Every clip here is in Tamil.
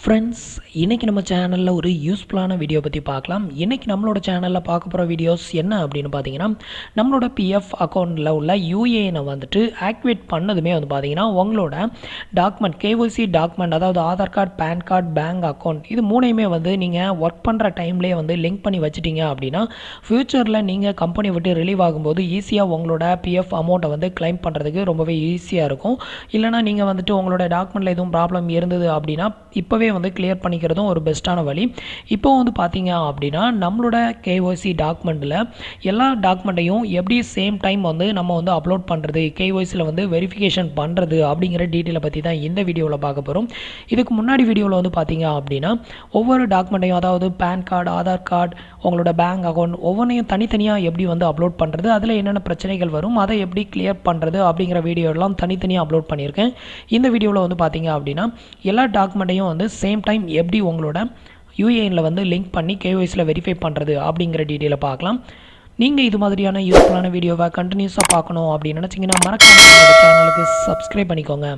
ஃப்ரெண்ட்ஸ், இன்றைக்கி நம்ம சேனலில் ஒரு யூஸ்ஃபுல்லான வீடியோ பற்றி பார்க்கலாம். இன்றைக்கி நம்மளோட சேனலில் பார்க்க போகிற வீடியோஸ் என்ன அப்படின்னு பார்த்தீங்கன்னா, நம்மளோட பிஎஃப் அக்கௌண்ட்டில் உள்ள யூஏஎனை வந்துட்டு ஆக்டிவேட் பண்ணதுமே வந்து பார்த்தீங்கன்னா உங்களோட டாக்குமெண்ட் கேஒய்சி டாக்குமெண்ட், அதாவது Aadhaar card, PAN card, bank account, இது மூணையுமே வந்து நீங்கள் ஒர்க் பண்ணுற டைம்லேயே வந்து லிங்க் பண்ணி வச்சுட்டீங்க அப்படின்னா ஃப்யூச்சரில் நீங்கள் கம்பெனி விட்டு ரிலீவ் ஆகும்போது ஈஸியாக உங்களோட பிஎஃப் அமௌண்ட்டை வந்து கிளைம் பண்ணுறதுக்கு ரொம்பவே ஈஸியாக இருக்கும். இல்லைனா நீங்கள் வந்துட்டு உங்களோட டாக்குமெண்ட்டில் எதுவும் ப்ராப்ளம் இருந்தது அப்படின்னா இப்போவே வந்து கிளியர் பண்ணிக்கிறதும் ஒரு பெஸ்ட்டான வழி. இப்போ வந்து பார்த்தீங்க அப்படின்னா நம்மளோட கேஒய்சி டாக்குமெண்ட்டில் எல்லா டாக்குமெண்ட்டையும் எப்படி சேம் டைம் வந்து நம்ம வந்து அப்லோட் பண்ணுறது, கேஒய்சியில் வந்து வெரிஃபிகேஷன் பண்ணுறது அப்படிங்கிற டீட்டெயிலை பற்றி தான் இந்த வீடியோவில் பார்க்க போகிறோம். இதுக்கு முன்னாடி வீடியோவில் வந்து பார்த்தீங்க அப்படின்னா ஒவ்வொரு டாக்குமெண்ட்டையும், அதாவது பேன் கார்டு, ஆதார் கார்டு, உங்களோட பேங்க் அக்கௌண்ட் ஒவ்வொன்றையும் தனித்தனியாக எப்படி வந்து அப்லோட் பண்ணுறது, அதில் என்னென்ன பிரச்சனைகள் வரும், அதை எப்படி கிளியர் பண்ணுறது அப்படிங்கிற வீடியோலாம் தனித்தனியாக அப்லோட் பண்ணியிருக்கேன். இந்த வீடியோவில் வந்து பார்த்தீங்க அப்படின்னா எல்லா டாக்குமெண்ட்டையும் வந்து சேம் டைம் எப்படி உங்களோட யூஏஎனில் வந்து லிங்க் பண்ணி கேஒய்சியில் வெரிஃபை பண்ணுறது அப்படிங்கிற டீட்டெயிலை பார்க்கலாம். நீங்கள் இது மாதிரியான யூஸ்ஃபுல்லான வீடியோவை கண்டினியூஸாக பார்க்கணும் அப்படின்னு நினச்சிங்கன்னா மறக்காம சேனலுக்கு சப்ஸ்கிரைப் பண்ணிக்கோங்க.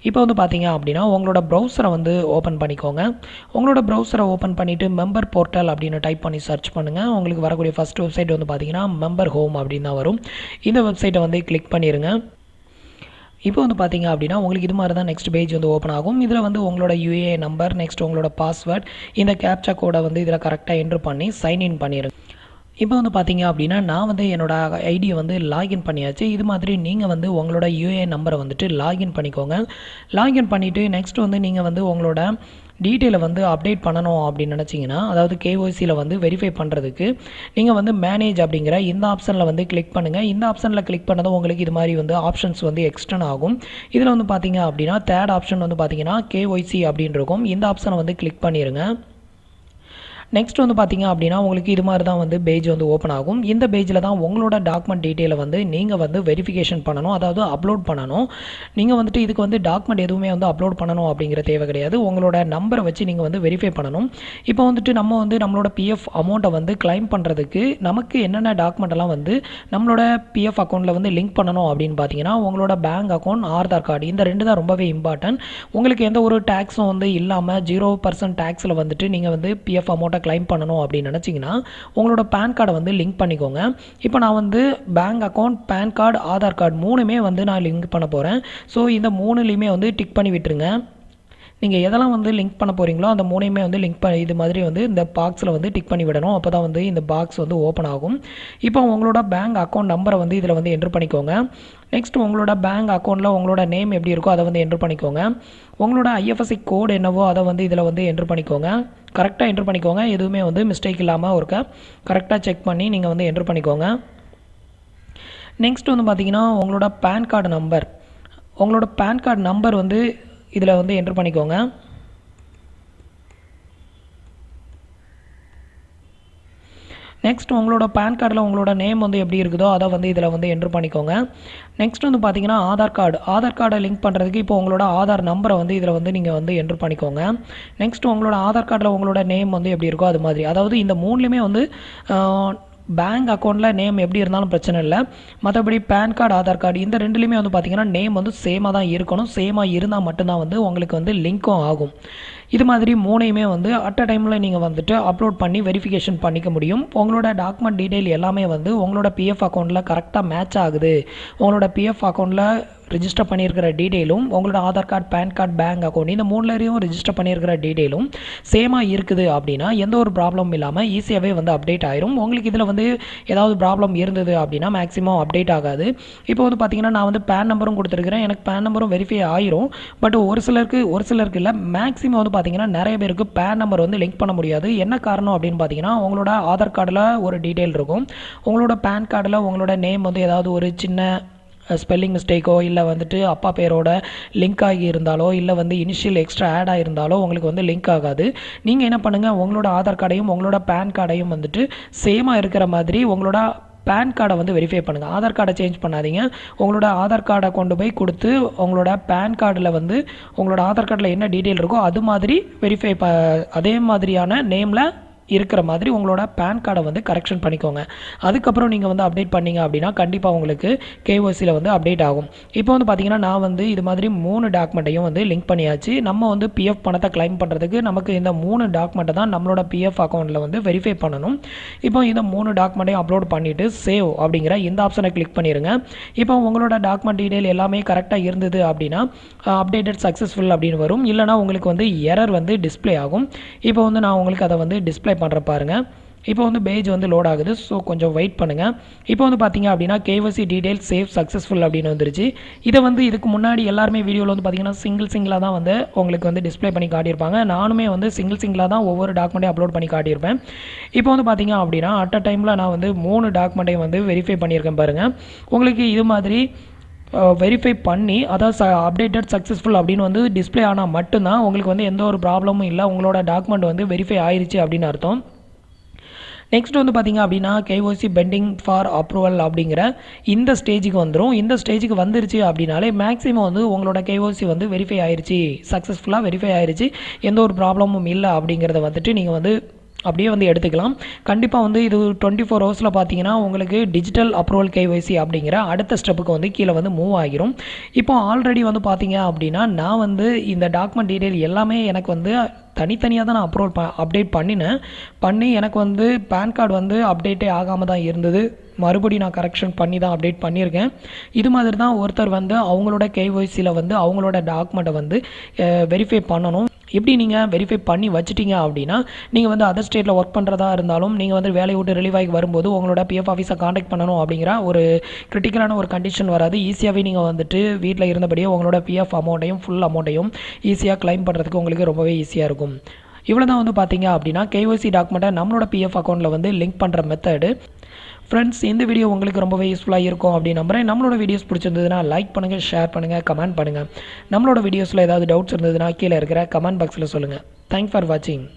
இப்போ வந்து பார்த்தீங்க அப்படின்னா உங்களோட ப்ரௌசரை வந்து ஓப்பன் பண்ணிக்கோங்க. உங்களோட ப்ரௌசரை ஓப்பன் பண்ணிவிட்டு மெம்பர் போர்ட்டல் அப்படின்னு டைப் பண்ணி சர்ச் பண்ணுங்கள். உங்களுக்கு வரக்கூடிய ஃபஸ்ட் வெப்சைட் வந்து பார்த்தீங்கன்னா மெம்பர் ஹோம் அப்படின்னு தான் வரும். இந்த வெப்சைட்டை வந்து கிளிக் பண்ணிடுங்க. இப்போ வந்து பார்த்தீங்க அப்படின்னா உங்களுக்கு இது மாதிரி தான் நெக்ஸ்ட் பேஜ் வந்து ஓப்பன் ஆகும். இதில் வந்து உங்களோட யூஏ நம்பர், நெக்ஸ்ட் உங்களோட பாஸ்வேர்ட், இந்த கேப்சா கோடை வந்து இதில் கரெக்டாக என்ட்ரு பண்ணி சைன்இன் பண்ணிடுங்க. இப்போ வந்து பார்த்தீங்க அப்படின்னா நான் வந்து என்னோடய ஐடியை வந்து லாகின் பண்ணியாச்சு. இது மாதிரி நீங்கள் வந்து உங்களோட யூஏ நம்பரை வந்துட்டு லாகின் பண்ணிக்கோங்க. லாகின் பண்ணிவிட்டு நெக்ஸ்ட் வந்து நீங்கள் வந்து உங்களோட டீட்டெயிலை வந்து அப்டேட் பண்ணணும் அப்படின்னு நினச்சிங்கன்னா, அதாவது கேஒய்சியில் வந்து வெரிஃபை பண்ணுறதுக்கு நீங்கள் வந்து மேனேஜ் அப்படிங்கிற இந்த ஆப்ஷனில் வந்து கிளிக் பண்ணுங்கள். இந்த ஆப்ஷனில் கிளிக் பண்ணதும் உங்களுக்கு இது மாதிரி வந்து ஆப்ஷன்ஸ் வந்து எக்ஸ்டெண்ட் ஆகும். இதில் வந்து பார்த்தீங்க அப்படின்னா தேர்ட் ஆப்ஷன் வந்து பார்த்தீங்கன்னா கேஒய்சி அப்படின்னு இருக்கும். இந்த ஆப்ஷனை வந்து கிளிக் பண்ணிடுங்க. நெக்ஸ்ட் வந்து பார்த்தீங்க அப்படின்னா உங்களுக்கு இது மாதிரி தான் வந்து பேஜ் வந்து ஓப்பன் ஆகும். இந்த பேஜில் தான் உங்களோட டாக்குமெண்ட் டீட்டெயிலை வந்து நீங்கள் வந்து வெரிஃபிகேஷன் பண்ணணும், அதாவது அப்லோட் பண்ணணும். நீங்கள் வந்துட்டு இதுக்கு வந்து டாக்குமெண்ட் எதுவுமே வந்து அப்லோட் பண்ணணும் அப்படிங்கிற தேவை கிடையாது. உங்களோட நம்பரை வச்சு நீங்கள் வந்து வெரிஃபை பண்ணணும். இப்போ வந்துட்டு நம்ம வந்து நம்மளோட பிஎஃப் அமௌண்ட்டை வந்து கிளைம் பண்ணுறதுக்கு நமக்கு என்னென்ன டாக்குமெண்ட்டெல்லாம் வந்து நம்மளோட பிஎஃப் அக்கௌண்ட்டில் வந்து லிங்க் பண்ணணும் அப்படின்னு பார்த்தீங்கன்னா உங்களோட பேங்க் அக்கௌண்ட், ஆதார் கார்டு, இந்த ரெண்டு தான் ரொம்பவே இம்பார்ட்டன்ட். உங்களுக்கு எந்த ஒரு டேக்ஸும் வந்து இல்லாமல் 0% டேக்ஸில் வந்துட்டு நீங்கள் வந்து பிஎஃப் அமௌண்ட்டை கிளைம் பண்ணணும் அப்படின்னு நினச்சிங்கன்னா உங்களோட பேன் கார்டை வந்து லிங்க் பண்ணிக்கோங்க. இப்போ நான் வந்து bank account, PAN card, Aadhaar card மூணுமே வந்து நான் லிங்க் பண்ண போகிறேன். ஸோ இந்த மூணுலேயுமே வந்து டிக் பண்ணி விட்டுருங்க. நீங்கள் எதெல்லாம் வந்து லிங்க் பண்ண போகிறீங்களோ அந்த மூணையுமே வந்து லிங்க் பண்ணி இது மாதிரி வந்து இந்த பாக்ஸில் வந்து டிக் பண்ணி விடணும். அப்போ தான் வந்து இந்த பாக்ஸ் வந்து ஓப்பன் ஆகும். இப்போ உங்களோட பேங்க் அக்கௌண்ட் நம்பரை வந்து இதில் வந்து என்ட்ரு பண்ணிக்கோங்க. நெக்ஸ்ட் உங்களோட பேங்க் அக்கௌண்ட்டில் உங்களோட நேம் எப்படி இருக்கோ அதை வந்து என்ட்ரு பண்ணிக்கோங்க. உங்களோட ஐஎஃப்எஸ்சி கோடு என்னவோ அதை வந்து இதில் வந்து என்ட்ரு பண்ணிக்கோங்க. கரெக்டாக என்ட்ரு பண்ணிக்கோங்க. எதுவுமே வந்து மிஸ்டேக் இல்லாமல் ஒருக்க கரெக்டாக செக் பண்ணி நீங்கள் வந்து என்ட்ரு பண்ணிக்கோங்க. நெக்ஸ்ட் வந்து பார்த்தீங்கன்னா உங்களோட பேன் கார்டு நம்பர் வந்து இதில் வந்து என்ட்ரு பண்ணிக்கோங்க. நெக்ஸ்ட் உங்களோட பேன் கார்டில் உங்களோட நேம் வந்து எப்படி இருக்குதோ அதை வந்து இதில் வந்து என்ட்ரு பண்ணிக்கோங்க. நெக்ஸ்ட் வந்து பார்த்தீங்கன்னா ஆதார் கார்டை லிங்க் பண்ணுறதுக்கு இப்போ உங்களோட ஆதார் நம்பரை வந்து இதில் வந்து நீங்கள் வந்து என்ட்ரு பண்ணிக்கோங்க. நெக்ஸ்ட் உங்களோட ஆதார் கார்டில் உங்களோட நேம் வந்து எப்படி இருக்கோ அது மாதிரி, அதாவது இந்த மூணுலேயுமே வந்து பேங்க் அக்கௌண்ட்டில் நேம் எப்படி இருந்தாலும் பிரச்சனை இல்லை. மற்றபடி பேன் கார்டு, ஆதார் கார்டு இந்த ரெண்டுலேயுமே வந்து பார்த்திங்கன்னா நேம் வந்து சேமாக தான் இருக்கணும். சேமாக இருந்தால் மட்டும்தான் வந்து உங்களுக்கு வந்து லிங்க்கும் ஆகும். இது மாதிரி மூணையுமே வந்து அட் அ டைமில் நீங்கள் வந்துட்டு அப்லோட் பண்ணி வெரிஃபிகேஷன் பண்ணிக்க முடியும். உங்களோட டாக்குமெண்ட் டீட்டெயில் எல்லாமே வந்து உங்களோட பிஎஃப் அக்கௌண்ட்டில் கரெக்டாக மேட்ச் ஆகுது, உங்களோட பிஎஃப் அக்கௌண்ட்டில் ரிஜிஸ்டர் பண்ணியிருக்கிற டீட்டெயிலும் உங்களோட Aadhaar card, PAN card, bank account இந்த மூணுலேயும் ரிஜிஸ்டர் பண்ணியிருக்கிற டீட்டெயிலும் சேமாக இருக்குது அப்படின்னா எந்த ஒரு ப்ராப்ளம் இல்லாமல் ஈஸியாகவே வந்து அப்டேட் ஆயிரும். உங்களுக்கு இதில் வந்து ஏதாவது ப்ராப்ளம் இருந்தது அப்படின்னா மேக்ஸிமம் அப்டேட் ஆகாது. இப்போ வந்து பார்த்தீங்கன்னா நான் வந்து பேன் நம்பரும் கொடுத்துருக்கிறேன், எனக்கு பேன் நம்பரும் வெரிஃபை ஆயிரும். பட் ஒரு சிலருக்கு இல்லை, மேக்ஸிமம் வந்து பார்த்தீங்கன்னா நிறைய பேருக்கு பேன் நம்பர் வந்து லிங்க் பண்ண முடியாது. என்ன காரணம் அப்படின்னு பார்த்தீங்கன்னா உங்களோட ஆதார் கார்டில் ஒரு டீட்டெயில் இருக்கும், உங்களோட பேன் கார்டில் உங்களோட நேம் வந்து ஏதாவது ஒரு சின்ன ஸ்பெல்லிங் மிஸ்டேக்கோ இல்லை வந்துட்டு அப்பா பேரோட லிங்க் ஆகி இருந்தாலோ இல்லை வந்து இனிஷியல் எக்ஸ்ட்ரா ஆட் ஆகிருந்தாலோ உங்களுக்கு வந்து லிங்க் ஆகாது. நீங்கள் என்ன பண்ணுங்கள், உங்களோட ஆதார் கார்டையும் உங்களோட பேன் கார்டையும் வந்துட்டு சேமாக இருக்கிற மாதிரி உங்களோட பேன் கார்டை வந்து வெரிஃபை பண்ணுங்கள். ஆதார் கார்டை சேஞ்ச் பண்ணாதீங்க. உங்களோட ஆதார் கார்டை கொண்டு போய் கொடுத்து உங்களோட பேன் கார்டில் வந்து உங்களோட ஆதார் கார்டில் என்ன டீட்டெயில் இருக்கோ அது மாதிரி வெரிஃபை அதே மாதிரியான நேமில் இருக்கிற மாதிரி உங்களோட பேன் கார்டை வந்து கரெக்ஷன் பண்ணிக்கோங்க. அதுக்கப்புறம் நீங்கள் வந்து அப்டேட் பண்ணீங்க அப்படின்னா கண்டிப்பாக உங்களுக்கு கேஒய்சியில் வந்து அப்டேட் ஆகும். இப்போ வந்து பார்த்தீங்கன்னா நான் வந்து இது மாதிரி 3 டாக்குமெண்ட்டையும் வந்து லிங்க் பண்ணியாச்சு. நம்ம வந்து பிஎஃப் பணத்தை கிளைம் பண்ணுறதுக்கு நமக்கு இந்த 3 டாக்குமெண்ட்டை தான் நம்மளோட பிஎஃப் அக்கௌண்ட்டில் வந்து வெரிஃபை பண்ணணும். இப்போ இந்த 3 டாக்குமெண்ட்டையும் அப்லோட் பண்ணிவிட்டு சேவ் அப்படிங்கிற இந்த ஆப்ஷனை கிளிக் பண்ணிடுங்க. இப்போ உங்களோட டாக்குமெண்ட் டீடைல் எல்லாமே கரெக்டாக இருந்தது அப்படின்னா அப்டேட்டட் சக்ஸஸ்ஃபுல் அப்படின்னு வரும். இல்லைனா உங்களுக்கு வந்து எரர் வந்து டிஸ்பிளே ஆகும். இப்போ வந்து நான் உங்களுக்கு அதை வந்து டிஸ்பிளே பண்ணுற பாருங்கள். இப்போ வந்து பேஜ் வந்து லோட் ஆகுது. ஸோ கொஞ்சம் வெயிட் பண்ணுங்கள். இப்போ வந்து பார்த்தீங்க அப்படின்னா கேஒய்சி டீடைல் சேவ் சக்ஸஸ்ஃபுல் அப்படின்னு வந்துருச்சு. இதை வந்து இதுக்கு முன்னாடி எல்லாருமே வீடியோவில் வந்து பார்த்தீங்கன்னா சிங்கிளாக தான் வந்து உங்களுக்கு வந்து டிஸ்பிளே பண்ணி காட்டியிருப்பாங்க. நானுமே வந்து சிங்கிளாக தான் ஒவ்வொரு டாக்குமெண்ட்டையும் அப்லோட் பண்ணி காட்டியிருப்பேன். இப்போ வந்து பார்த்தீங்க அப்படின்னா அட் அ டைமில் நான் வந்து 3 டாக்குமெண்ட்டையும் வந்து வெரிஃபை பண்ணியிருக்கேன் பாருங்கள். உங்களுக்கு இது மாதிரி வெரிஃபை பண்ணி அதாவது அப்டேட்டட் சக்ஸஸ்ஃபுல் அப்படின்னு வந்து டிஸ்பிளே ஆனால் மட்டும்தான் உங்களுக்கு வந்து எந்த ஒரு ப்ராப்ளமும் இல்லை, உங்களோட டாக்குமெண்ட் வந்து வெரிஃபை ஆயிடுச்சு அப்படின்னு அர்த்தம். நெக்ஸ்ட் வந்து பார்த்திங்க அப்படின்னா கேஒய்சி பெண்டிங் ஃபார் அப்ரூவல் அப்படிங்கிற இந்த ஸ்டேஜுக்கு வந்துடும். இந்த ஸ்டேஜுக்கு வந்துருச்சு அப்படின்னாலே மேக்ஸிமம் வந்து உங்களோட கேஒய்சி வந்து வெரிஃபை ஆயிடுச்சு, சக்ஸஸ்ஃபுல்லாக வெரிஃபை ஆயிடுச்சு, எந்த ஒரு ப்ராப்ளமும் இல்லை அப்படிங்கிறத வந்துட்டு நீங்கள் வந்து அப்படியே வந்து எடுத்துக்கலாம். கண்டிப்பாக வந்து இது 24 ஹவர்ஸில் பார்த்தீங்கன்னா உங்களுக்கு டிஜிட்டல் அப்ரூவல் கேஒய்சி அப்படிங்கிற அடுத்த ஸ்டெப்புக்கு வந்து கீழே வந்து மூவ் ஆகிரும். இப்போ ஆல்ரெடி வந்து பார்த்தீங்க அப்படின்னா நான் வந்து இந்த டாக்குமெண்ட் டீடைல் எல்லாமே எனக்கு வந்து தனித்தனியாக தான் நான் அப்டேட் பண்ணி எனக்கு வந்து பேன் கார்டு வந்து அப்டேட்டே ஆகாமல் தான் இருந்தது. மறுபடியும் நான் கரெக்ஷன் பண்ணி தான் அப்டேட் பண்ணியிருக்கேன். இது மாதிரி தான் ஒருத்தர் வந்து அவங்களோட கேஒய்சியில் வந்து அவங்களோட டாக்குமெண்ட்டை வந்து வெரிஃபை பண்ணணும். எப்படி நீங்கள் வெரிஃபை பண்ணி வச்சுட்டீங்க அப்படின்னா நீங்கள் வந்து அதர் ஸ்டேட்டில் ஒர்க் பண்ணுறதா இருந்தாலும் நீங்கள் வந்து வேலையை விட்டு ரிலீவ் ஆகி வரும்போது உங்களோட பிஎஃப் ஆஃபீஸை காண்டாக்ட் பண்ணணும் அப்படிங்கிற ஒரு கிரிட்டிக்கலான ஒரு கண்டிஷன் வராது. ஈஸியாகவே நீங்கள் வந்துட்டு வீட்டில் இருந்தபடியே உங்களோட பிஎஃப் அமௌண்ட்டையும் ஃபுல் அமௌண்ட்டையும் ஈஸியாக கிளைம் பண்ணுறதுக்கு உங்களுக்கு ரொம்பவே ஈஸியாக இருக்கும். இவ்வளோ தான் வந்து பார்த்தீங்க அப்படின்னா கேஒய்சி டாக்குமெண்ட்டை நம்மளோட பிஎஃப் அக்கௌண்ட்டில் வந்து லிங்க் பண்ணுற மெத்தடு. ஃப்ரெண்ட்ஸ், இந்த வீடியோ உங்களுக்கு ரொம்பவே யூஸ்ஃபுல்லாக இருக்கும் அப்படின்னு நம்புகிறேன். நம்மளோட வீடியோஸ் பிடிச்சிருந்ததுன்னா லைக் பண்ணுங்கள், ஷேர் பண்ணுங்கள், கமெண்ட் பண்ணுங்கள். நம்மளோட வீடியோஸில் ஏதாவது டவுட்ஸ் இருந்ததுன்னா கீழே இருக்கிற கமெண்ட் பாக்ஸில் சொல்லுங்கள். தேங்க்ஸ் ஃபார் வாட்சிங்.